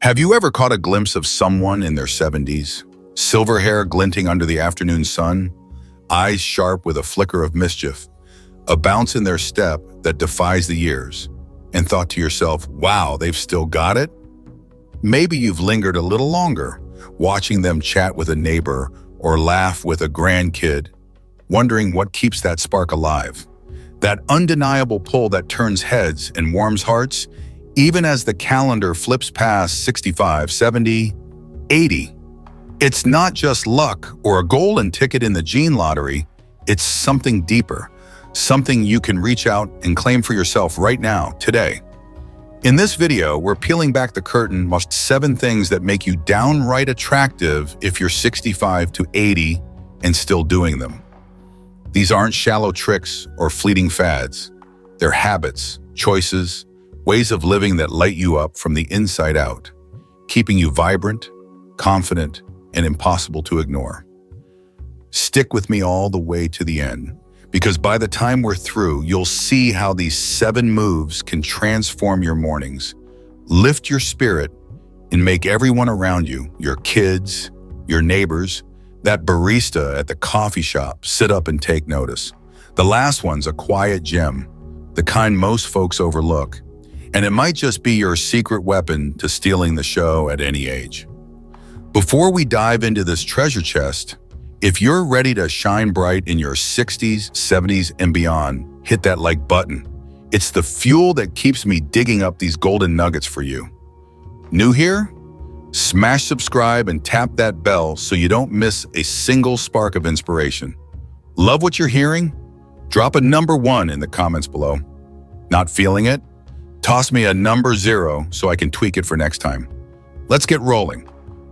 Have you ever caught a glimpse of someone in their 70s? Silver hair glinting under the afternoon sun, eyes sharp with a flicker of mischief, a bounce in their step that defies the years, and thought to yourself, wow, they've still got it? Maybe you've lingered a little longer, watching them chat with a neighbor or laugh with a grandkid, wondering what keeps that spark alive. That undeniable pull that turns heads and warms hearts, even as the calendar flips past 65, 70, 80. It's not just luck or a golden ticket in the gene lottery, it's something deeper, something you can reach out and claim for yourself right now, today. In this video, we're peeling back the curtain on 7 things that make you downright attractive if you're 65 to 80 and still doing them. These aren't shallow tricks or fleeting fads. They're habits, choices, ways of living that light you up from the inside out, keeping you vibrant, confident, and impossible to ignore. Stick with me all the way to the end, because by the time we're through, you'll see how these 7 moves can transform your mornings, lift your spirit, and make everyone around you, your kids, your neighbors, that barista at the coffee shop, sit up and take notice. The last one's a quiet gem, the kind most folks overlook, and it might just be your secret weapon to stealing the show at any age. Before we dive into this treasure chest, if you're ready to shine bright in your 60s, 70s, and beyond, hit that like button. It's the fuel that keeps me digging up these golden nuggets for you. New here? Smash subscribe and tap that bell so you don't miss a single spark of inspiration. Love what you're hearing? Drop a number 1 in the comments below. Not feeling it? Toss me a number 0 so I can tweak it for next time. Let's get rolling.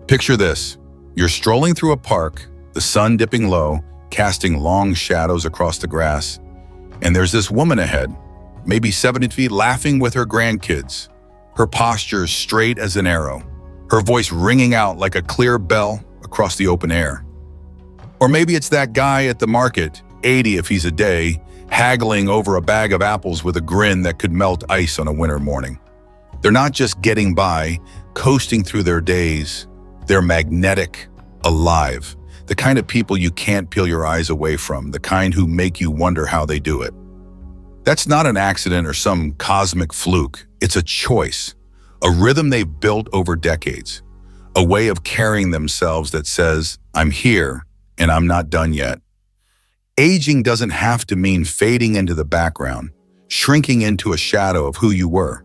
Picture this. You're strolling through a park, the sun dipping low, casting long shadows across the grass, and there's this woman ahead, maybe 70 feet, laughing with her grandkids, her posture straight as an arrow, her voice ringing out like a clear bell across the open air. Or maybe it's that guy at the market, 80 if he's a day, haggling over a bag of apples with a grin that could melt ice on a winter morning. They're not just getting by, coasting through their days. They're magnetic, alive, the kind of people you can't peel your eyes away from, the kind who make you wonder how they do it. That's not an accident or some cosmic fluke. It's a choice, a rhythm they've built over decades, a way of carrying themselves that says, I'm here and I'm not done yet. Aging doesn't have to mean fading into the background, shrinking into a shadow of who you were.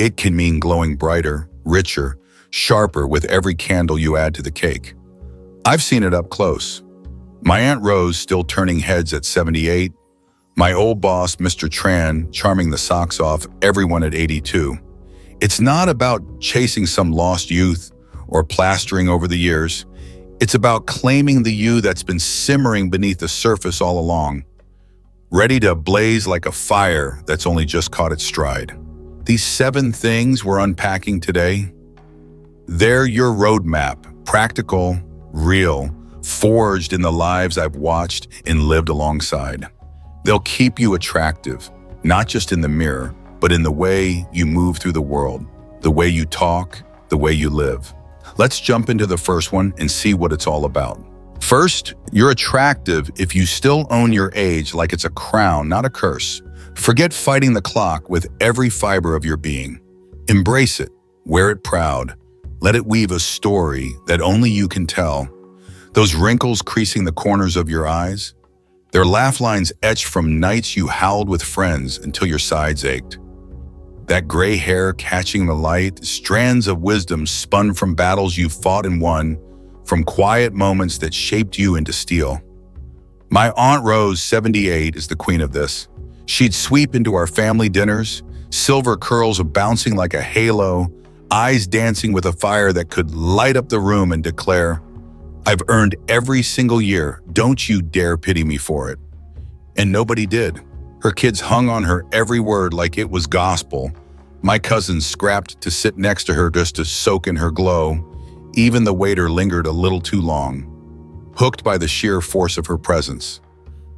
It can mean glowing brighter, richer, sharper with every candle you add to the cake. I've seen it up close. My Aunt Rose still turning heads at 78, my old boss, Mr. Tran, charming the socks off everyone at 82. It's not about chasing some lost youth or plastering over the years. It's about claiming the you that's been simmering beneath the surface all along, ready to blaze like a fire that's only just caught its stride. These 7 things we're unpacking today, they're your roadmap, practical, real, forged in the lives I've watched and lived alongside. They'll keep you attractive, not just in the mirror, but in the way you move through the world, the way you talk, the way you live. Let's jump into the first one and see what it's all about. First, you're attractive if you still own your age like it's a crown, not a curse. Forget fighting the clock with every fiber of your being. Embrace it, wear it proud. Let it weave a story that only you can tell. Those wrinkles creasing the corners of your eyes, their laugh lines etched from nights you howled with friends until your sides ached. That gray hair catching the light, strands of wisdom spun from battles you fought and won, from quiet moments that shaped you into steel. My Aunt Rose, 78, is the queen of this. She'd sweep into our family dinners, silver curls bouncing like a halo, eyes dancing with a fire that could light up the room and declare, I've earned every single year, don't you dare pity me for it. And nobody did. Her kids hung on her every word like it was gospel. My cousins scrapped to sit next to her just to soak in her glow. Even the waiter lingered a little too long, hooked by the sheer force of her presence.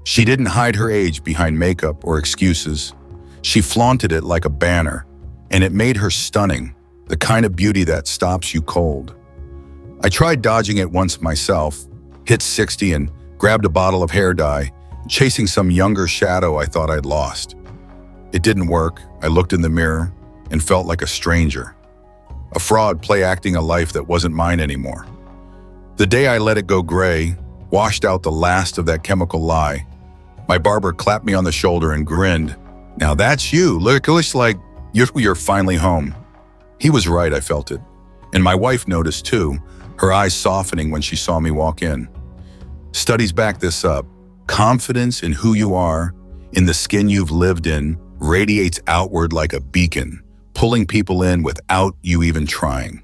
She didn't hide her age behind makeup or excuses. She flaunted it like a banner, and it made her stunning, the kind of beauty that stops you cold. I tried dodging it once myself, hit 60 and grabbed a bottle of hair dye, chasing some younger shadow I thought I'd lost. It didn't work. I looked in the mirror and felt like a stranger. A fraud play acting a life that wasn't mine anymore. The day I let it go gray, washed out the last of that chemical lie, my barber clapped me on the shoulder and grinned. "Now that's you. Looks like you're finally home." He was right, I felt it. And my wife noticed too, her eyes softening when she saw me walk in. Studies back this up. Confidence in who you are, in the skin you've lived in, radiates outward like a beacon, pulling people in without you even trying.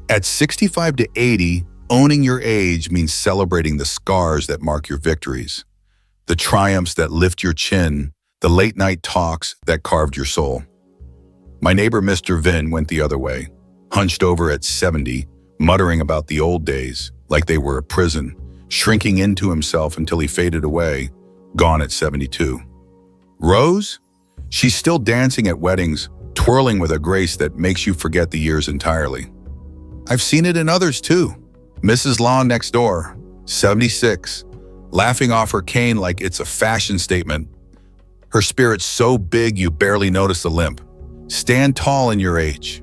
At 65 to 80, owning your age means celebrating the scars that mark your victories, the triumphs that lift your chin, the late-night talks that carved your soul. My neighbor, Mr. Vin, went the other way, hunched over at 70, muttering about the old days like they were a prison, shrinking into himself until he faded away, gone at 72. Rose? She's still dancing at weddings, twirling with a grace that makes you forget the years entirely. I've seen it in others too. Mrs. Lawn next door, 76, laughing off her cane like it's a fashion statement. Her spirit's so big you barely notice the limp. Stand tall in your age.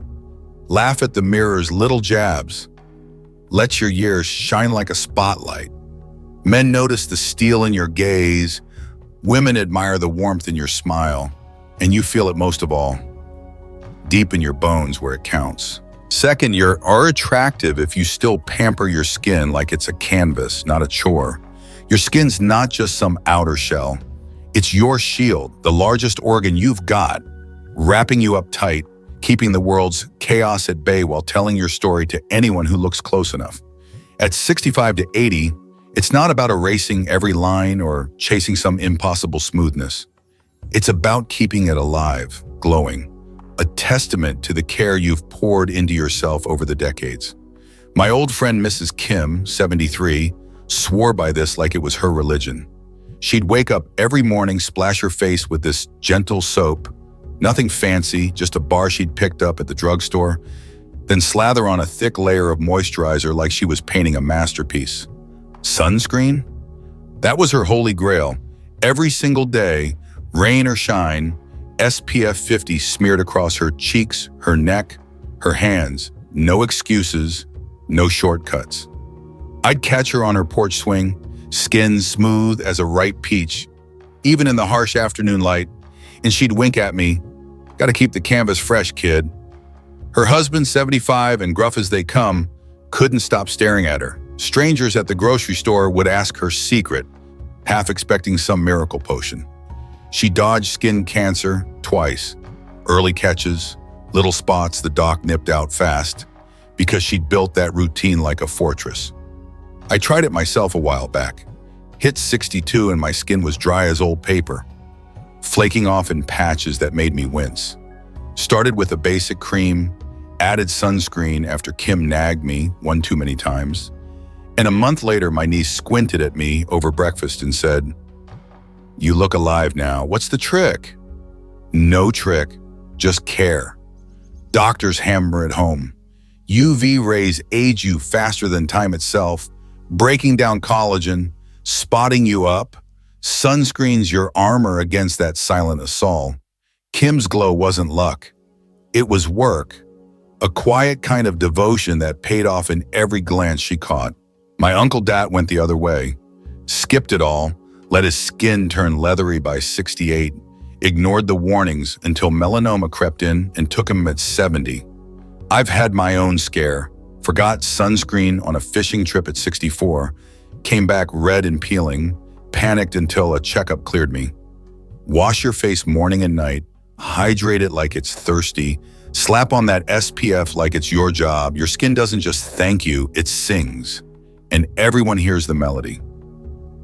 Laugh at the mirror's little jabs. Let your years shine like a spotlight. Men notice the steel in your gaze. Women admire the warmth in your smile. And you feel it most of all, deep in your bones where it counts. Second, you are attractive if you still pamper your skin like it's a canvas, not a chore. Your skin's not just some outer shell. It's your shield, the largest organ you've got, wrapping you up tight, keeping the world's chaos at bay while telling your story to anyone who looks close enough. At 65 to 80, it's not about erasing every line or chasing some impossible smoothness. It's about keeping it alive, glowing, a testament to the care you've poured into yourself over the decades. My old friend Mrs. Kim, 73, swore by this like it was her religion. She'd wake up every morning, splash her face with this gentle soap, nothing fancy, just a bar she'd picked up at the drugstore, then slather on a thick layer of moisturizer like she was painting a masterpiece. Sunscreen? That was her holy grail. Every single day, rain or shine, SPF 50 smeared across her cheeks, her neck, her hands. No excuses, no shortcuts. I'd catch her on her porch swing, skin smooth as a ripe peach, even in the harsh afternoon light, and she'd wink at me, "Gotta keep the canvas fresh, kid." Her husband, 75 and gruff as they come, couldn't stop staring at her. Strangers at the grocery store would ask her secret, half expecting some miracle potion. She dodged skin cancer twice, early catches, little spots the doc nipped out fast, because she'd built that routine like a fortress. I tried it myself a while back. Hit 62 and my skin was dry as old paper, flaking off in patches that made me wince. Started with a basic cream, added sunscreen after Kim nagged me one too many times, and a month later my niece squinted at me over breakfast and said, "You look alive now. What's the trick?" No trick, just care. Doctors hammer it home. UV rays age you faster than time itself, breaking down collagen, spotting you up. Sunscreen's your armor against that silent assault. Kim's glow wasn't luck. It was work, a quiet kind of devotion that paid off in every glance she caught. My Uncle Dat went the other way, skipped it all, let his skin turn leathery by 68, ignored the warnings until melanoma crept in and took him at 70. I've had my own scare, forgot sunscreen on a fishing trip at 64, came back red and peeling, panicked until a checkup cleared me. Wash your face morning and night, hydrate it like it's thirsty, slap on that SPF like it's your job. Your skin doesn't just thank you, it sings. And everyone hears the melody.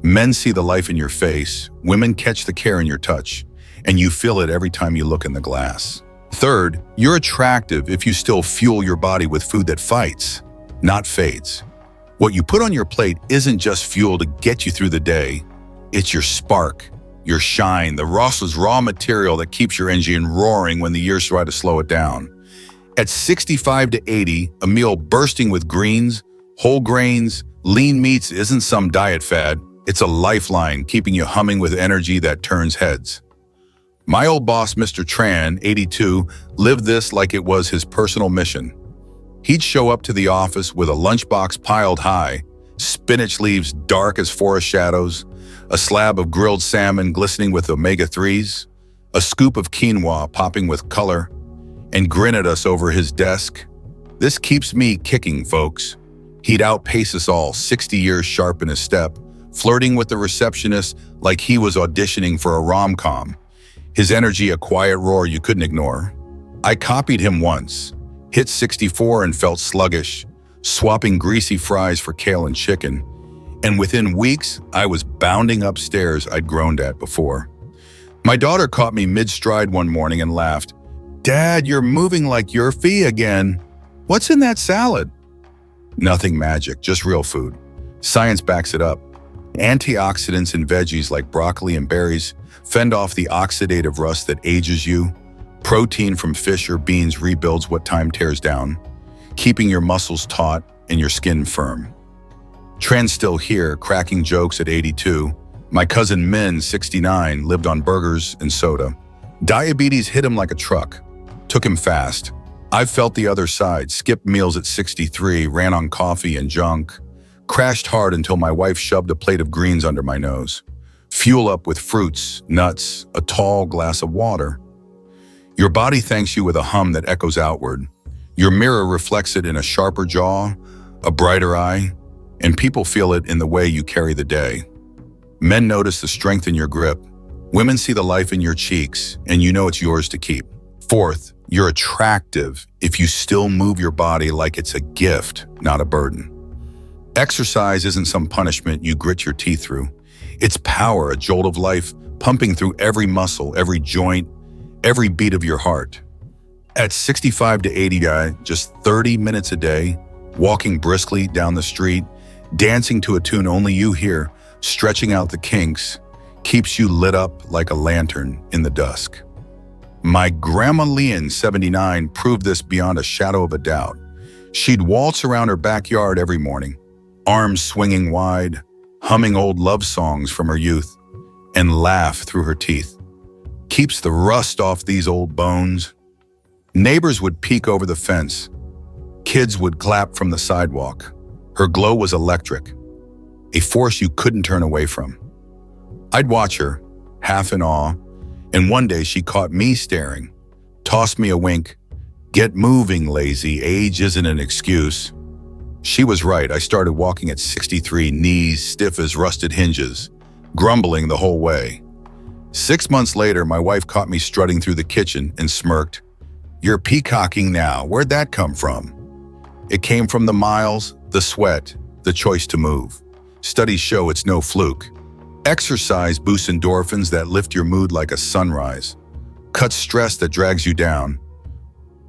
Men see the life in your face, women catch the care in your touch, and you feel it every time you look in the glass. Third, you're attractive if you still fuel your body with food that fights, not fades. What you put on your plate isn't just fuel to get you through the day, it's your spark, your shine, the raw material that keeps your engine roaring when the years try to slow it down. At 65 to 80, a meal bursting with greens, whole grains, lean meats isn't some diet fad. It's a lifeline keeping you humming with energy that turns heads. My old boss, Mr. Tran, 82, lived this like it was his personal mission. He'd show up to the office with a lunchbox piled high, spinach leaves dark as forest shadows, a slab of grilled salmon glistening with omega-3s, a scoop of quinoa popping with color, and grin at us over his desk. This keeps me kicking, folks. He'd outpace us all, 60 years sharp in his step, flirting with the receptionist like he was auditioning for a rom-com. His energy a quiet roar you couldn't ignore. I copied him once, hit 64 and felt sluggish, swapping greasy fries for kale and chicken. And within weeks, I was bounding upstairs I'd groaned at before. My daughter caught me mid-stride one morning and laughed. "Dad, you're moving like your fee again. What's in that salad?" Nothing magic, just real food. Science backs it up. Antioxidants in veggies like broccoli and berries fend off the oxidative rust that ages you. Protein from fish or beans rebuilds what time tears down, keeping your muscles taut and your skin firm. Tran's still here, cracking jokes at 82. My cousin Min, 69, lived on burgers and soda. Diabetes hit him like a truck. Took him fast. I've felt the other side, skipped meals at 63, ran on coffee and junk, crashed hard until my wife shoved a plate of greens under my nose. Fuel up with fruits, nuts, a tall glass of water. Your body thanks you with a hum that echoes outward. Your mirror reflects it in a sharper jaw, a brighter eye, and people feel it in the way you carry the day. Men notice the strength in your grip. Women see the life in your cheeks, and you know it's yours to keep. Fourth, you're attractive if you still move your body like it's a gift, not a burden. Exercise isn't some punishment you grit your teeth through. It's power, a jolt of life, pumping through every muscle, every joint, every beat of your heart. At 65 to 80, just 30 minutes a day, walking briskly down the street, dancing to a tune only you hear, stretching out the kinks, keeps you lit up like a lantern in the dusk. My grandma Leon, 79, proved this beyond a shadow of a doubt. She'd waltz around her backyard every morning, arms swinging wide, humming old love songs from her youth, and laugh through her teeth. Keeps the rust off these old bones. Neighbors would peek over the fence. Kids would clap from the sidewalk. Her glow was electric, a force you couldn't turn away from. I'd watch her, half in awe, and one day she caught me staring, tossed me a wink. "Get moving, lazy. Age isn't an excuse." She was right. I started walking at 63, knees stiff as rusted hinges, grumbling the whole way. 6 months later, my wife caught me strutting through the kitchen and smirked. "You're peacocking now. Where'd that come from?" It came from the miles, the sweat, the choice to move. Studies show it's no fluke. Exercise boosts endorphins that lift your mood like a sunrise, cuts stress that drags you down,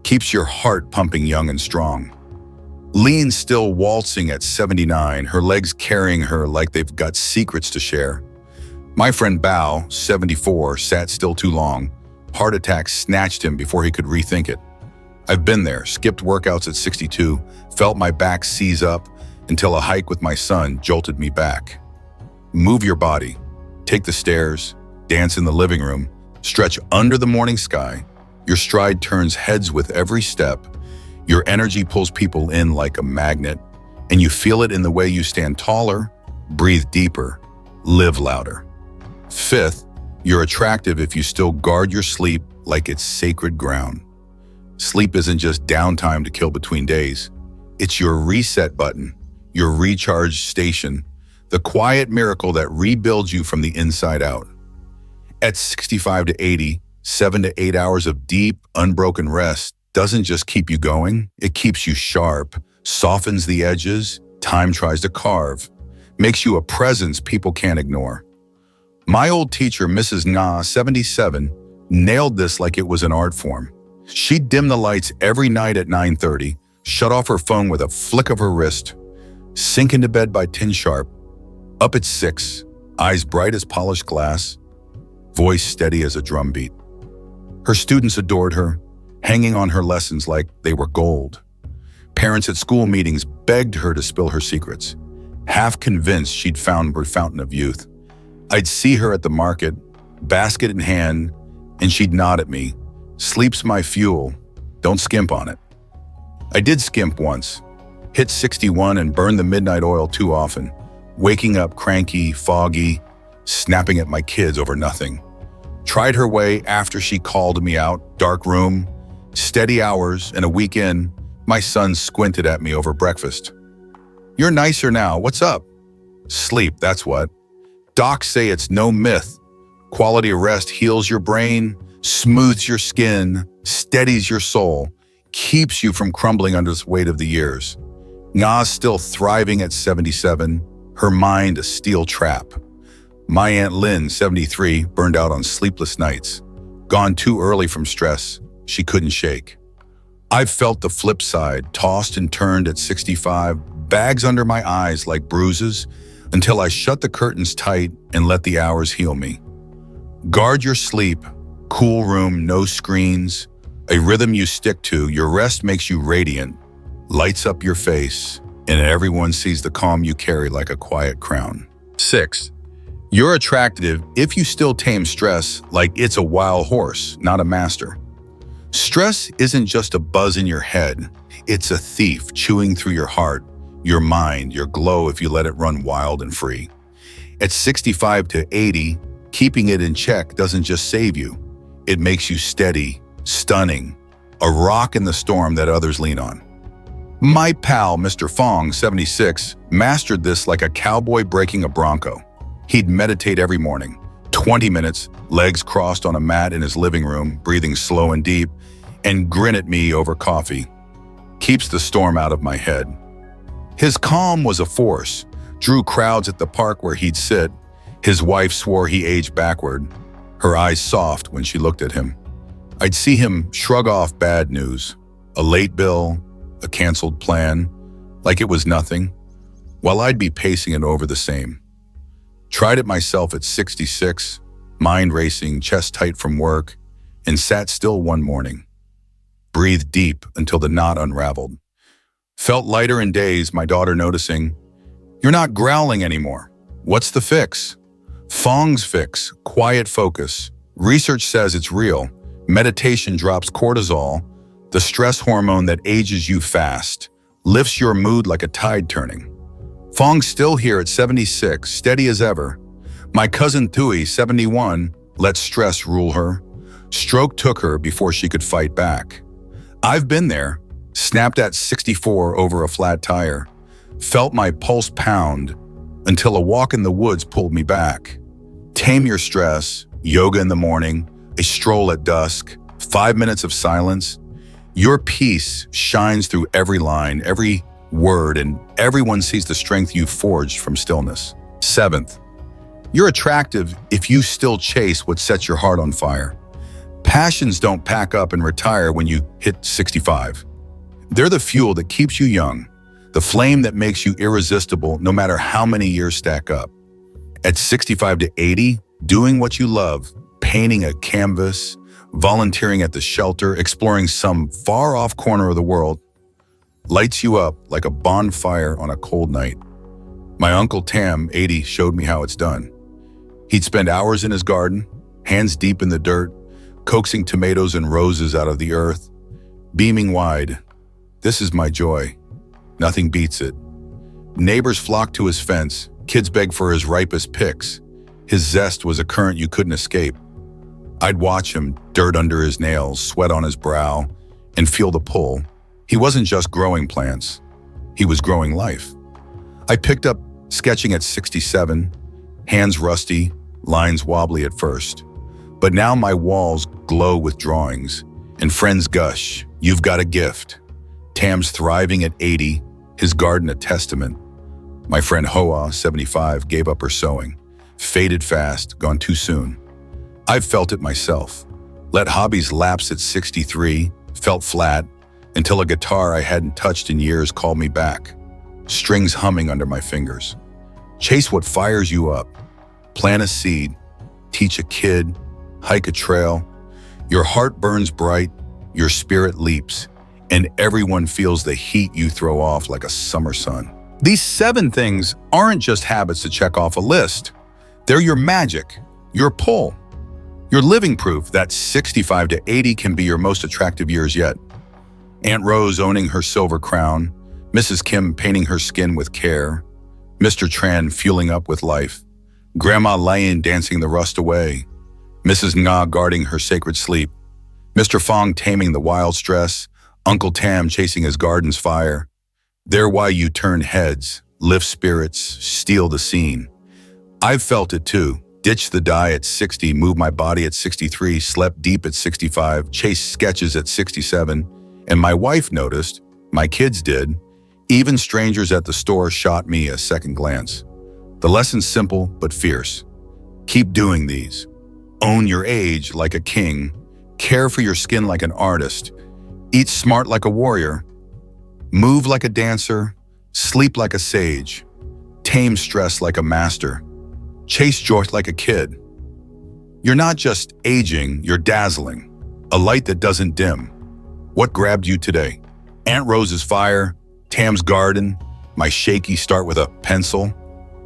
keeps your heart pumping young and strong. Lean's still waltzing at 79, her legs carrying her like they've got secrets to share. My friend Bao, 74, sat still too long. Heart attack snatched him before he could rethink it. I've been there, skipped workouts at 62, felt my back seize up until a hike with my son jolted me back. Move your body, take the stairs, dance in the living room, stretch under the morning sky. Your stride turns heads with every step. Your energy pulls people in like a magnet, and you feel it in the way you stand taller, breathe deeper, live louder. Fifth, you're attractive if you still guard your sleep like it's sacred ground. Sleep isn't just downtime to kill between days. It's your reset button, your recharge station, the quiet miracle that rebuilds you from the inside out. At 65 to 80, 7 to 8 hours of deep, unbroken rest doesn't just keep you going, it keeps you sharp, softens the edges time tries to carve, makes you a presence people can't ignore. My old teacher, Mrs. Na, 77, nailed this like it was an art form. She'd dim the lights every night at 9:30, shut off her phone with a flick of her wrist, sink into bed by 10 sharp, up at 6, eyes bright as polished glass, voice steady as a drum beat. Her students adored her, hanging on her lessons like they were gold. Parents at school meetings begged her to spill her secrets, half convinced she'd found her fountain of youth. I'd see her at the market, basket in hand, and she'd nod at me. Sleep's my fuel. Don't skimp on it. I did skimp once, hit 61 and burned the midnight oil too often, waking up cranky, foggy, snapping at my kids over nothing. Tried her way after she called me out, dark room, steady hours, and a weekend, my son squinted at me over breakfast. You're nicer now, what's up? Sleep, that's what. Docs say it's no myth. Quality of rest heals your brain, smooths your skin, steadies your soul, keeps you from crumbling under the weight of the years. Na's still thriving at 77, her mind a steel trap. My Aunt Lynn, 73, burned out on sleepless nights. Gone too early from stress, she couldn't shake. I've felt the flip side, tossed and turned at 65, bags under my eyes like bruises, until I shut the curtains tight and let the hours heal me. Guard your sleep, cool room, no screens, a rhythm you stick to. Your rest makes you radiant, lights up your face, and everyone sees the calm you carry like a quiet crown. 6. You're attractive if you still tame stress like it's a wild horse, not a master. Stress isn't just a buzz in your head. It's a thief chewing through your heart, your mind, your glow if you let it run wild and free. At 65 to 80, keeping it in check doesn't just save you. It makes you steady, stunning, a rock in the storm that others lean on. My pal, Mr. Fong, 76, mastered this like a cowboy breaking a bronco. He'd meditate every morning, 20 minutes, legs crossed on a mat in his living room, breathing slow and deep, and grin at me over coffee. Keeps the storm out of my head. His calm was a force, drew crowds at the park where he'd sit. His wife swore he aged backward, her eyes soft when she looked at him. I'd see him shrug off bad news, a late bill, a canceled plan, like it was nothing, while I'd be pacing it over the same. Tried it myself at 66, mind racing, chest tight from work, and sat still one morning. Breathed deep until the knot unraveled. Felt lighter in days, my daughter noticing, "You're not growling anymore. What's the fix?" Fong's fix, quiet focus. Research says it's real. Meditation drops cortisol, the stress hormone that ages you fast, lifts your mood like a tide turning. Fong's still here at 76, steady as ever. My cousin Tui, 71, let stress rule her. Stroke took her before she could fight back. I've been there, snapped at 64 over a flat tire, felt my pulse pound until a walk in the woods pulled me back. Tame your stress, yoga in the morning, a stroll at dusk, 5 minutes of silence. Your peace shines through every line, every word, and everyone sees the strength you forged from stillness. 7th, you're attractive if you still chase what sets your heart on fire. Passions don't pack up and retire when you hit 65. They're the fuel that keeps you young, the flame that makes you irresistible no matter how many years stack up. At 65 to 80, doing what you love, painting a canvas, volunteering at the shelter, exploring some far-off corner of the world, lights you up like a bonfire on a cold night. My Uncle Tam, 80, showed me how it's done. He'd spend hours in his garden, hands deep in the dirt, coaxing tomatoes and roses out of the earth, beaming wide. This is my joy. Nothing beats it. Neighbors flocked to his fence, kids begged for his ripest picks. His zest was a current you couldn't escape. I'd watch him, dirt under his nails, sweat on his brow, and feel the pull. He wasn't just growing plants, he was growing life. I picked up sketching at 67, hands rusty, lines wobbly at first. But now my walls glow with drawings, and friends gush, "You've got a gift." Tam's thriving at 80, his garden a testament. My friend Hoa, 75, gave up her sewing. Faded fast, gone too soon. I've felt it myself. Let hobbies lapse at 63, felt flat, until a guitar I hadn't touched in years called me back. Strings humming under my fingers. Chase what fires you up. Plant a seed, teach a kid, hike a trail. Your heart burns bright, your spirit leaps, and everyone feels the heat you throw off like a summer sun. These 7 things aren't just habits to check off a list. They're your magic, your pull, your living proof that 65 to 80 can be your most attractive years yet. Aunt Rose owning her silver crown, Mrs. Kim painting her skin with care, Mr. Tran fueling up with life, Grandma Lian dancing the rust away, Mrs. Nga guarding her sacred sleep, Mr. Fong taming the wild stress, Uncle Tam chasing his garden's fire. They're why you turn heads, lift spirits, steal the scene. I've felt it too. Ditched the die at 60, moved my body at 63, slept deep at 65, chased sketches at 67, and my wife noticed, my kids did, even strangers at the store shot me a second glance. The lesson's simple but fierce. Keep doing these. Own your age like a king, care for your skin like an artist, eat smart like a warrior, move like a dancer, sleep like a sage, tame stress like a master, chase joy like a kid. You're not just aging, you're dazzling, a light that doesn't dim. What grabbed you today? Aunt Rose's fire, Tam's garden, my shaky start with a pencil?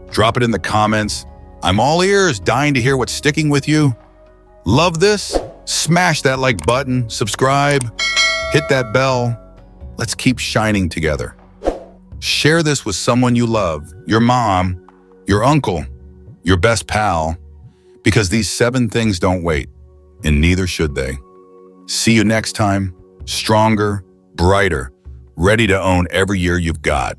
Drop it in the comments. I'm all ears, dying to hear what's sticking with you. Love this? Smash that like button, subscribe, hit that bell. Let's keep shining together. Share this with someone you love, your mom, your uncle, your best pal, because these 7 things don't wait, and neither should they. See you next time, stronger, brighter, ready to own every year you've got.